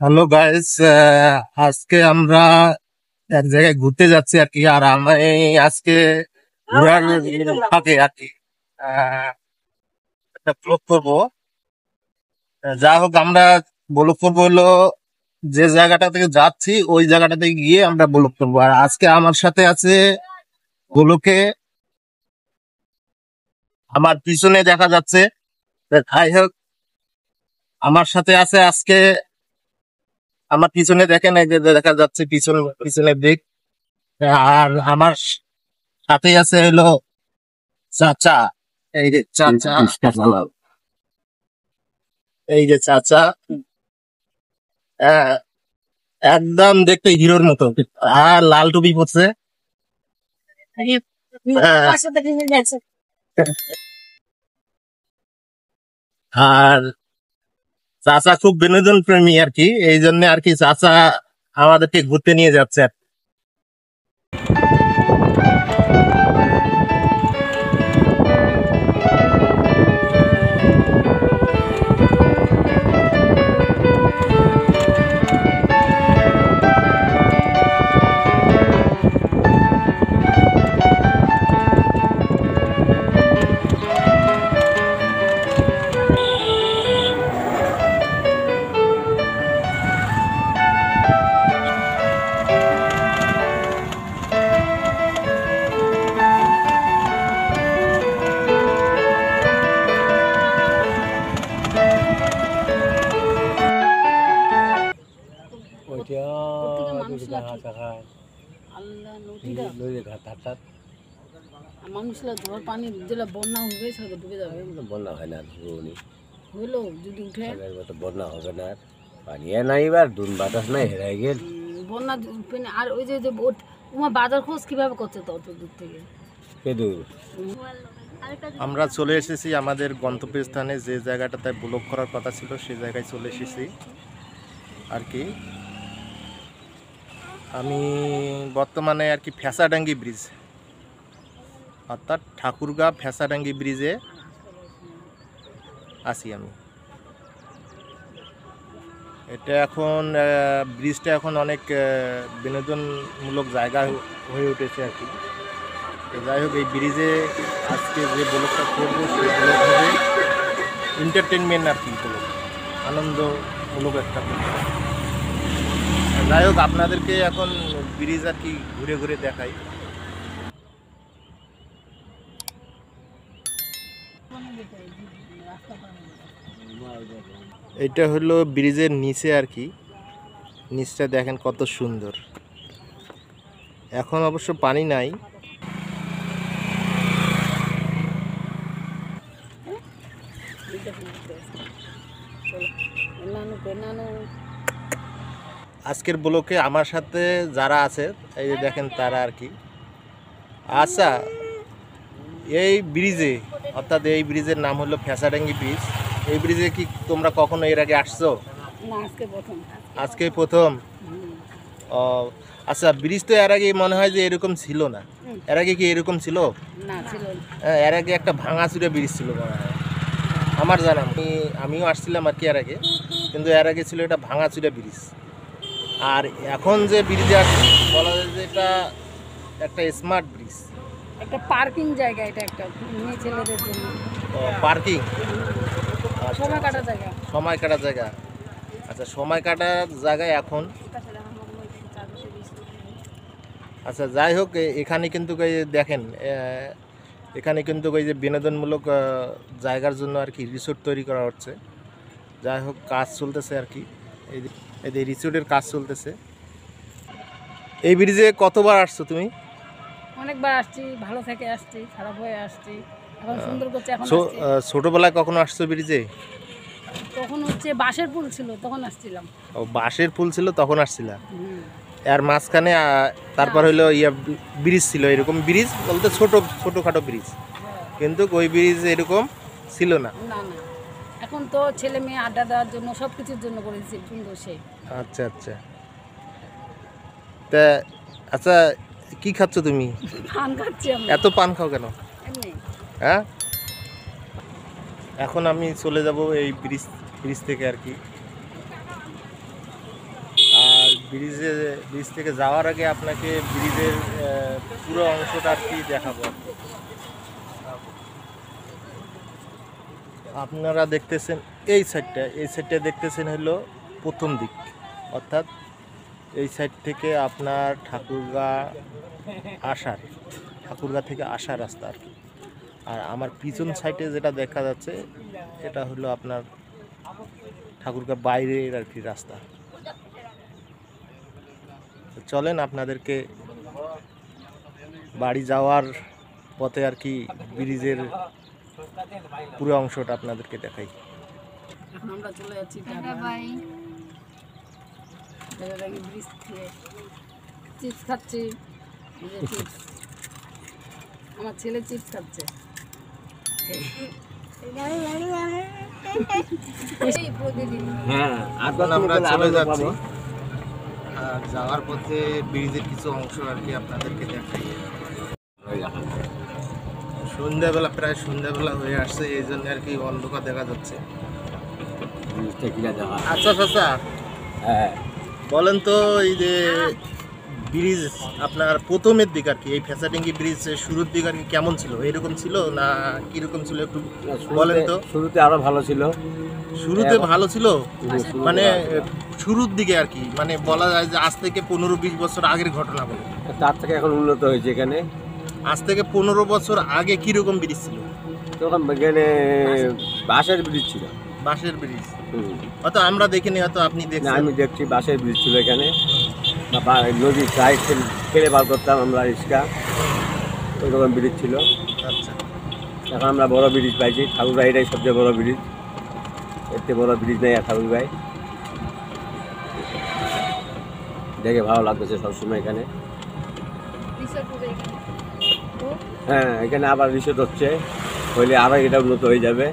Hello guys, আজকে আমরা এক জায়গায় ঘুরতে যাচ্ছি আর কি। আর আমি আজকে ঘোরার ফাঁকে আর কি আহ, একটা ব্লগ করবো। যা হোক, আমরা ব্লগ করবো হলো যে জায়গাটা থেকে যাচ্ছি ওই জায়গাটাতে গিয়ে আমরা ব্লগ করবো। আর আজকে আমার সাথে আছে গোলকে, আমার পিছনে দেখা যাচ্ছে। যাই হোক, আমার সাথে আছে আজকে, আমার পিছনে দেখেন, এই যে দেখা যাচ্ছে পিছনের দিক। আর আমার সাথে আছে হলো চাচা। এই যে চাচা, এই যে চাচা। হ্যাঁ, একদম দেখতে হিরোর মতো। আর লাল টুপি পরছে। হ্যাঁ, আর চাচা খুব বিনোদন প্রেমী আর কি, এই জন্য আর কি চাচা আমাদেরকে ঘুরতে নিয়ে যাচ্ছে। মানুষরা ঝড় পানি যেটা বন্যা হবে সেটা ডুবে যাবে। বন্যা হয় না উনি হলো যদি উঠে বন্যা হবে না। আর পানি নাই, এবার দুন বাতাস নাই, হেরাই গেল বন্যা উঠবে। আর ওই যে যে তোমার বাজার খোঁজ কিভাবে করছে তো অত দূর থেকে? কে দূর? আমরা চলে এসেছি আমাদের গন্তব্যস্থানে, যে জায়গাটাতে ব্লগ করার কথা ছিল সেই জায়গায় চলে এসেছি আর কি। আমি বর্তমানে আর কি ফ্যাসাডাঙ্গি ব্রিজ, অর্থাৎ ঠাকুরগাঁ ফ্যাসাডাঙ্গি ব্রিজে আছি আমি। এটা এখন ব্রিজটা এখন অনেক বিনোদনমূলক জায়গা হয়ে উঠেছে আর কি। তো যাই হোক, এই ব্রিজে আজকে যে ব্লগটা করবো সেই ব্লগ হবে এন্টারটেনমেন্ট আর কি, ব্লগ আনন্দমূলক একটা ব্লগ। যাই হোক, আপনাদেরকে এখন ব্রিজ আর কি ঘুরে ঘুরে দেখাই। এটা হলো ব্রিজের নিচে আর কি, নিচটা দেখেন কত সুন্দর। এখন অবশ্য পানি নাই। আজকের ব্লকে আমার সাথে যারা আছে এই যে দেখেন তারা আর কি। আচ্ছা, এই ব্রিজে, অর্থাৎ এই ব্রিজের নাম হলো ফ্যাসাডাঙ্গি ব্রিজ। এই ব্রিজে কি তোমরা কখনো এর আগে আসছো? আজকেই প্রথম। ও আচ্ছা, ব্রিজ তো এর আগে মনে হয় যে এরকম ছিল না। এর আগে কি এরকম ছিল? হ্যাঁ, এর আগে একটা ভাঙাচুরা ব্রিজ ছিল মনে হয়, আমার জানা। আমিও আসছিলাম আর কি এর আগে, কিন্তু এর আগে ছিল এটা ভাঙাচুরা ব্রিজ। আর এখন যে ব্রিজে আসছে বলা যায় যে এটা একটা স্মার্ট ব্রিজ, একটা পার্কিং জায়গা। এটা একটা মেয়ে ছেলেদের জন্য পার্কিং, সময় কাটার জায়গা। সময় কাটার জায়গা। আচ্ছা, সময় কাটার জায়গায় এখন। আচ্ছা, যাই হোক, এখানে কিন্তু দেখেন, এখানে কিন্তু ওই যে বিনোদনমূলক জায়গার জন্য আর কি রিসোর্ট তৈরি করা হচ্ছে। যাই হোক, কাজ চলতেছে আর কি, এই যে রিসোর্টের কাজ চলতেছে। এই ব্রিজে কতবার আসছো তুমি? অনেকবার আসছি, ভালো থেকে আসছি, খারাপ হয়ে আসছি, এখন সুন্দর করছে। এখন ছোটবেলায় কখনো আসছো ব্রিজে? তখন হচ্ছে বাঁশের পুল ছিল, তখন আসছিলাম। ও, বাঁশের পুল ছিল তখন আসছিলাম। আর মাঝখানে তারপর হইলো ব্রিজ ছিল, এরকম ব্রিজ বলতে ছোটখাটো ব্রিজ, কিন্তু ওই ব্রিজ এরকম ছিল না। না না, এখন তো ছেলে মেয়ে আড্ডা দেওয়ার জন্য সব কিছুর জন্য করেছি সুন্দর সেই। আচ্ছা আচ্ছা, তা আচ্ছা, কি খাচ্ছ তুমি? পান খাচ্ছি। এত পান খাও কেন? হ্যাঁ, এখন আমি চলে যাব এই ব্রিজ থেকে আর কি। ব্রিজ থেকে যাওয়ার আগে আপনাকে ব্রিজের পুরো অংশটা আর কি দেখাবো আর কি। আপনারা দেখতেছেন এই সাইডটা দেখতেছেন হলো প্রথম দিক, অর্থাৎ এই সাইড থেকে আপনার ঠাকুরগা থেকে আসার রাস্তা আর কি। আর আমার পিছন সাইডে যেটা দেখা যাচ্ছে এটা হলো আপনার ঠাকুরগা বাইরের আর কি রাস্তা। তো চলেন আপনাদেরকে বাড়ি যাওয়ার পথে আর কি ব্রিজের পুরো অংশটা আপনাদেরকে দেখাই। এখন আমরা চলে যাচ্ছি ব্রিজ থেকে চিপস খাচ্ছি, এই যে চিপস, আমার ছেলে চিপস খাচ্ছে। এই প্রতিদিন হ্যাঁ এখন আমরা চলে যাচ্ছি, আর যাওয়ার পথে ব্রিজের কিছু অংশ আর কি আপনাদেরকে দেখাই। সন্ধ্যাবেলা, প্রায় সন্ধ্যাবেলা হয়ে আসছে, এই জন্য আর কি অন্ধকার দেখা যাচ্ছে। আচ্ছা চাচা, হ্যাঁ বলেন তো এই যে ব্রিজ আপনার প্রথমের দিক আর কি, এই ফেসাডেঙ্গি ব্রিজ শুরুর দিক আর কি কেমন ছিল? এরকম ছিল না কিরকম ছিল একটু বলেন তো। শুরুতে আরো ভালো ছিল। শুরুতে ভালো ছিল মানে শুরুর দিকে আর কি, মানে বলা যায় যে আজ থেকে 15-20 বছর আগের ঘটনা বলে। তার থেকে এখন উন্নত হয়েছে এখানে। আজ থেকে 15 বছর আগে কিরকম ব্রিজ ছিল? তখন এখানে বাঁশের ব্রিজ ছিল। বাঁশের ব্রিজ হয়তো আমরা দেখিনি, হয়তো আপনি না দেখছেন। আমি দেখছি বাঁশের ব্রিজ ছিল এখানে, নদীর সাইড ফেলে বার করতাম আমরা রিক্সা, ওইরকম ব্রিজ ছিল। আচ্ছা, এখন আমরা বড় ব্রিজ পাইছি, ঠাকুরগাঁ এটাই সবচেয়ে বড় ব্রিজ, এর থেকে বড় ব্রিজ নেই আর ঠাকুরগাঁয়। দেখে ভালো লাগতেছে সবসময় এখানে। হ্যাঁ এখানে আবার রিসোর্ট হচ্ছে, হইলে আরও এটা উন্নত হয়ে যাবে।